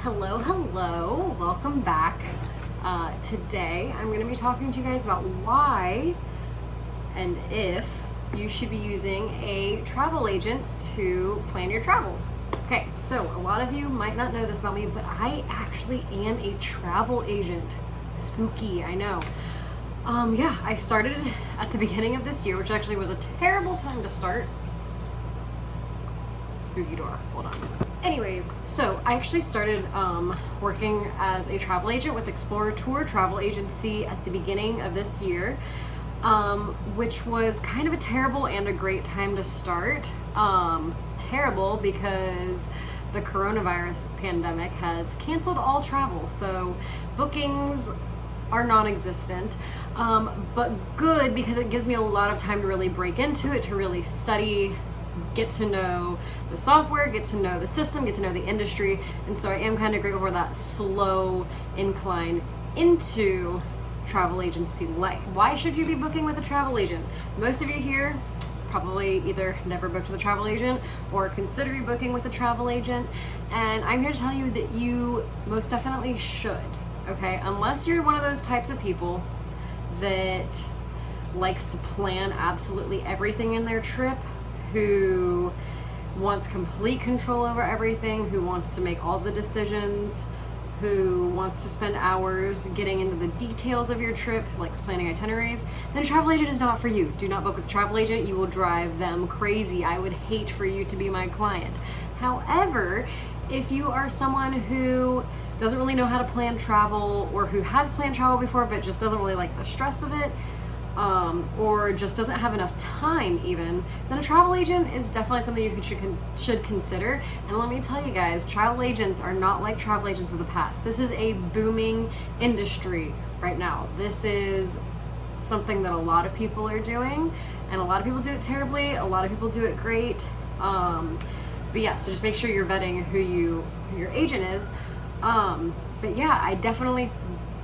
Hello, welcome back. Today I'm going to be talking to you guys about why and if you should be using a travel agent to plan your travels. Okay, so a lot of you might not know this about me, but I actually am a travel agent. Spooky, I know. I started at the beginning of this year, which actually was a terrible time to start. Spooky door, hold on. Anyways, so I actually started working as a travel agent with Explorer Tour Travel Agency at the beginning of this year, which was kind of a terrible and a great time to start. Terrible because the coronavirus pandemic has canceled all travel, so bookings are non-existent, but good because it gives me a lot of time to really break into it, to really study, get to know the software, get to know the system, get to know the industry. And so I am kind of grateful for that slow incline into travel agency life. Why should you be booking with a travel agent? Most of you here probably either never booked with a travel agent or consider booking with a travel agent, and I'm here to tell you that you most definitely should. Okay, unless you're one of those types of people that likes to plan absolutely everything in their trip, who wants complete control over everything, who wants to make all the decisions, who wants to spend hours getting into the details of your trip, like planning itineraries, then a travel agent is not for you. Do not book with a travel agent. You will drive them crazy. I would hate for you to be my client. However, if you are someone who doesn't really know how to plan travel, or who has planned travel before but just doesn't really like the stress of it, or just doesn't have enough time even, then a travel agent is definitely something you should consider. And let me tell you guys, travel agents are not like travel agents of the past. This is a booming industry right now. This is something that a lot of people are doing, and a lot of people do it terribly, a lot of people do it great. But yeah, so just make sure you're vetting who your agent is. But yeah, I definitely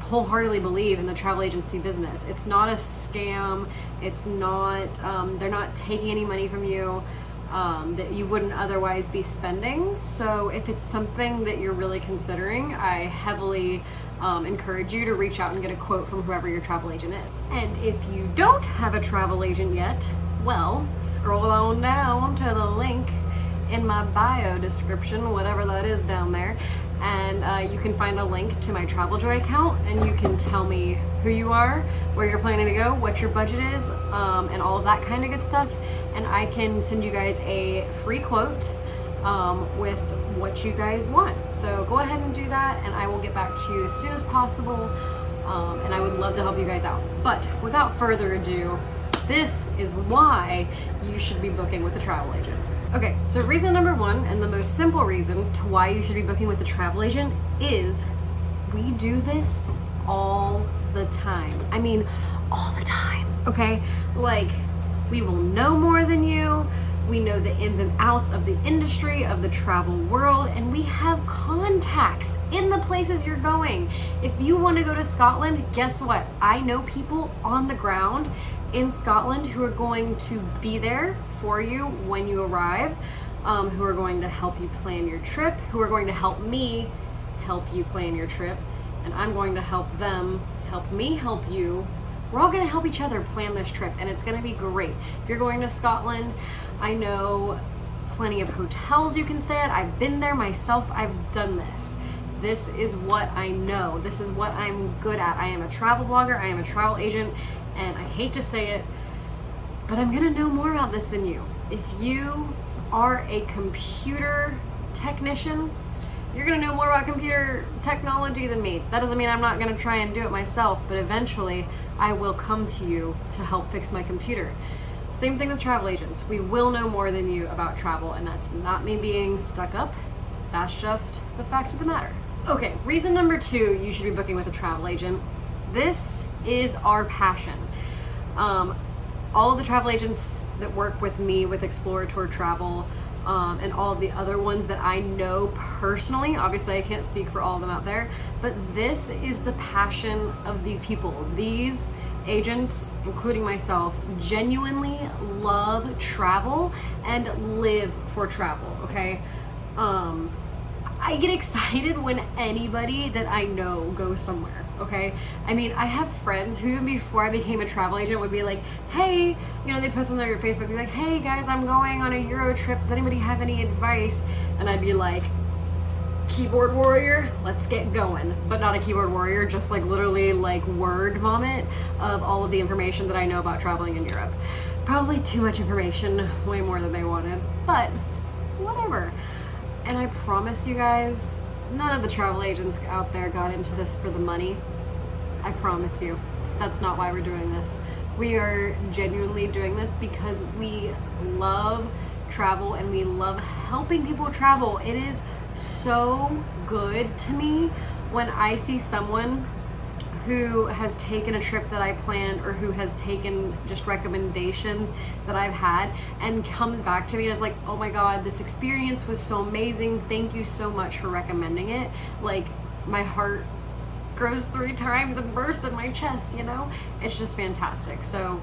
wholeheartedly believe in the travel agency business. It's not a scam. It's not, they're not taking any money from you that you wouldn't otherwise be spending. So if it's something that you're really considering, I heavily encourage you to reach out and get a quote from whoever your travel agent is. And if you don't have a travel agent yet, well, scroll on down to the link in my bio description, whatever that is down there, and you can find a link to my TravelJoy account, and you can tell me who you are, where you're planning to go, what your budget is, and all of that kind of good stuff, and I can send you guys a free quote with what you guys want. So go ahead and do that, and I will get back to you as soon as possible, and I would love to help you guys out. But without further ado, this is why you should be booking with a travel agent. Okay, so reason number one, and the most simple reason to why you should be booking with a travel agent, is we do this all the time. I mean, all the time, okay? Like, we will know more than you. We know the ins and outs of the industry, of the travel world, and we have contacts in the places you're going. If you want to go to Scotland, guess what? I know people on the ground in Scotland who are going to be there for you when you arrive, who are going to help you plan your trip, who are going to help me help you plan your trip, and I'm going to help them help me help you. We're all going to help each other plan this trip, and it's going to be great. If you're going to Scotland, I know plenty of hotels you can stay at. I've been there myself. I've done this. This is what I know. This is what I'm good at. I am a travel blogger. I am a travel agent, and I hate to say it, but I'm gonna know more about this than you. If you are a computer technician, you're gonna know more about computer technology than me. That doesn't mean I'm not gonna try and do it myself, but eventually I will come to you to help fix my computer. Same thing with travel agents. We will know more than you about travel, and that's not me being stuck up. That's just the fact of the matter. Okay, reason number two, you should be booking with a travel agent. This is our passion. All of the travel agents that work with me with Explorer Tour Travel, and all of the other ones that I know personally, obviously I can't speak for all of them out there, but this is the passion of these people. These agents, including myself, genuinely love travel and live for travel, okay? I get excited when anybody that I know goes somewhere, okay? I mean, I have friends who, even before I became a travel agent, would be like, hey, you know, they post on their Facebook, be like, hey guys, I'm going on a Euro trip. Does anybody have any advice? And I'd be like, keyboard warrior, let's get going. But not a keyboard warrior, just like literally like word vomit of all of the information that I know about traveling in Europe. Probably too much information, way more than they wanted, but whatever. And I promise you guys, none of the travel agents out there got into this for the money. I promise you, that's not why we're doing this. We are genuinely doing this because we love travel and we love helping people travel. It is so good to me when I see someone who has taken a trip that I planned or who has taken just recommendations that I've had and comes back to me and is like, oh my god, this experience was so amazing, thank you so much for recommending it. Like, my heart grows 3 times and bursts in my chest, you know? It's just fantastic. So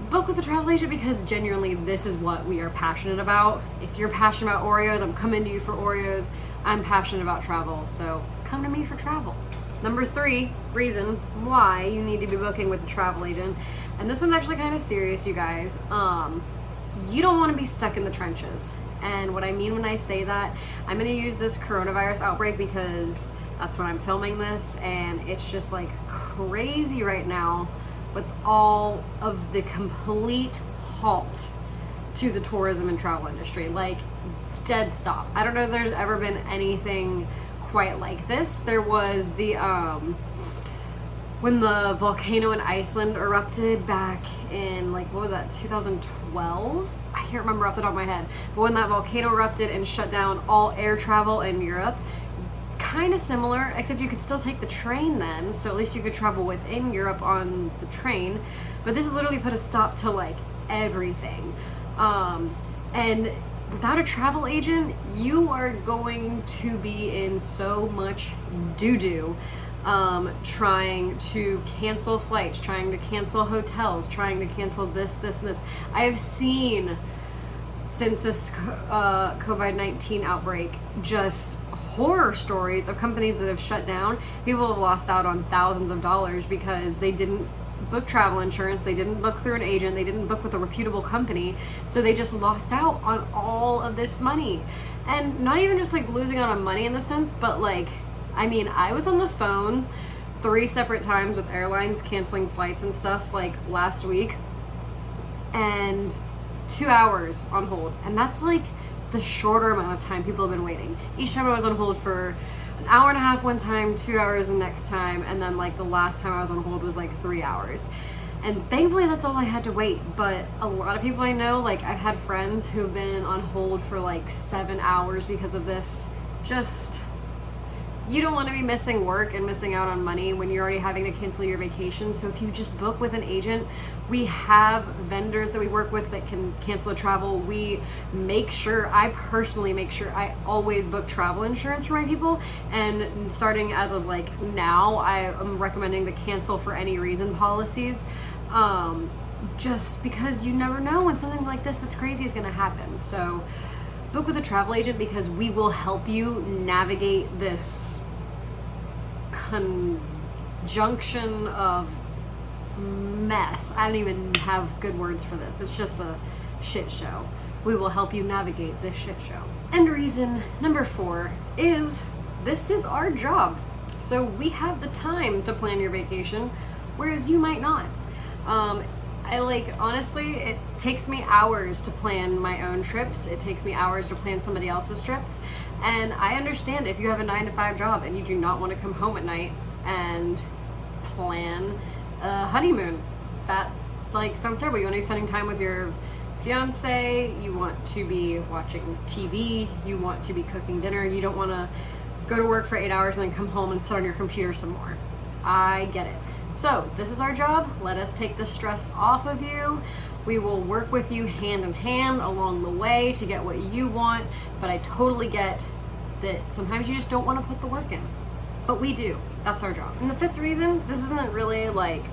book with a travel agent because genuinely this is what we are passionate about. If you're passionate about Oreos, I'm coming to you for Oreos. I'm passionate about travel, so come to me for travel. Number 3 reason why you need to be booking with a travel agent, and this one's actually kind of serious, you guys. You don't want to be stuck in the trenches. And what I mean when I say that, I'm going to use this coronavirus outbreak because that's when I'm filming this, and it's just like crazy right now with all of the complete halt to the tourism and travel industry. Like, dead stop. I don't know if there's ever been anything quite like this. There was the when the volcano in Iceland erupted back in, like, what was that, 2012? I can't remember off the top of my head, but when that volcano erupted and shut down all air travel in Europe, kind of similar, except you could still take the train then, so at least you could travel within Europe on the train. But this has literally put a stop to like everything, and without a travel agent, you are going to be in so much doo-doo, trying to cancel flights, trying to cancel hotels, trying to cancel this, and this. I have seen, since this COVID-19 outbreak, just horror stories of companies that have shut down. People have lost out on thousands of dollars because they didn't book travel insurance, they didn't book through an agent, they didn't book with a reputable company, so they just lost out on all of this money. And not even just like losing out on money in the sense, but like, I mean, I was on the phone 3 separate times with airlines canceling flights and stuff like last week, and 2 hours on hold, and that's like the shorter amount of time people have been waiting. Each time I was on hold for an hour and a half one time, 2 hours the next time, and then like the last time I was on hold was like 3 hours. And thankfully that's all I had to wait. But a lot of people I know, like I've had friends who've been on hold for like 7 hours because of this. Just, you don't want to be missing work and missing out on money when you're already having to cancel your vacation. So if you just book with an agent, we have vendors that we work with that can cancel the travel. We make sure, I personally make sure I always book travel insurance for my people. And starting as of like now, I am recommending the cancel for any reason policies. Just because you never know when something like this that's crazy is gonna happen. So book with a travel agent because we will help you navigate this conjunction of mess. I don't even have good words for this. It's just a shit show. We will help you navigate this shit show. And reason number 4 is this is our job. So we have the time to plan your vacation, whereas you might not. Honestly, it takes me hours to plan my own trips. It takes me hours to plan somebody else's trips. And I understand if you have a 9-to-5 job and you do not want to come home at night and plan a honeymoon. That like sounds terrible. You want to be spending time with your fiance, you want to be watching TV, you want to be cooking dinner, you don't want to go to work for 8 hours and then come home and sit on your computer some more. I get it. So this is our job. Let us take the stress off of you. We will work with you hand in hand along the way to get what you want, but I totally get that sometimes you just don't want to put the work in. But we do. That's our job. And the 5th reason, this isn't really like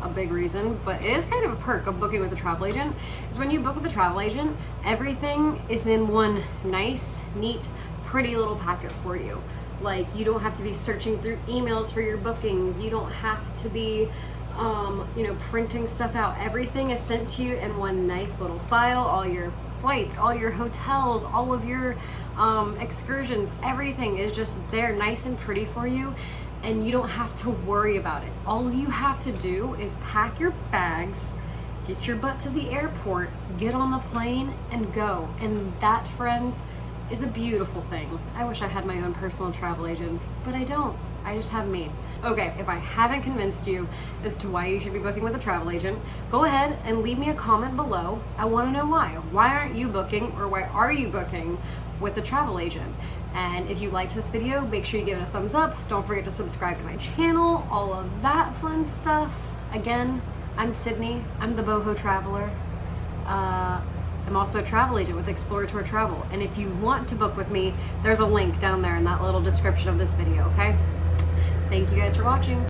a big reason, but it is kind of a perk of booking with a travel agent, is when you book with a travel agent, everything is in one nice, neat, pretty little packet for you. Like, you don't have to be searching through emails for your bookings. You don't have to be, printing stuff out. Everything is sent to you in one nice little file. All your flights, all your hotels, all of your excursions, everything is just there nice and pretty for you, and you don't have to worry about it. All you have to do is pack your bags, get your butt to the airport, get on the plane, and go. And that, friends, is a beautiful thing. I wish I had my own personal travel agent, but I don't. I just have me. Okay, if I haven't convinced you as to why you should be booking with a travel agent, go ahead and leave me a comment below. I want to know why. Why aren't you booking, or why are you booking with a travel agent? And if you liked this video, make sure you give it a thumbs up. Don't forget to subscribe to my channel, all of that fun stuff. Again, I'm Sydney. I'm the boho traveler. I'm also a travel agent with Explore Tour Travel. And if you want to book with me, there's a link down there in that little description of this video, okay? Thank you guys for watching.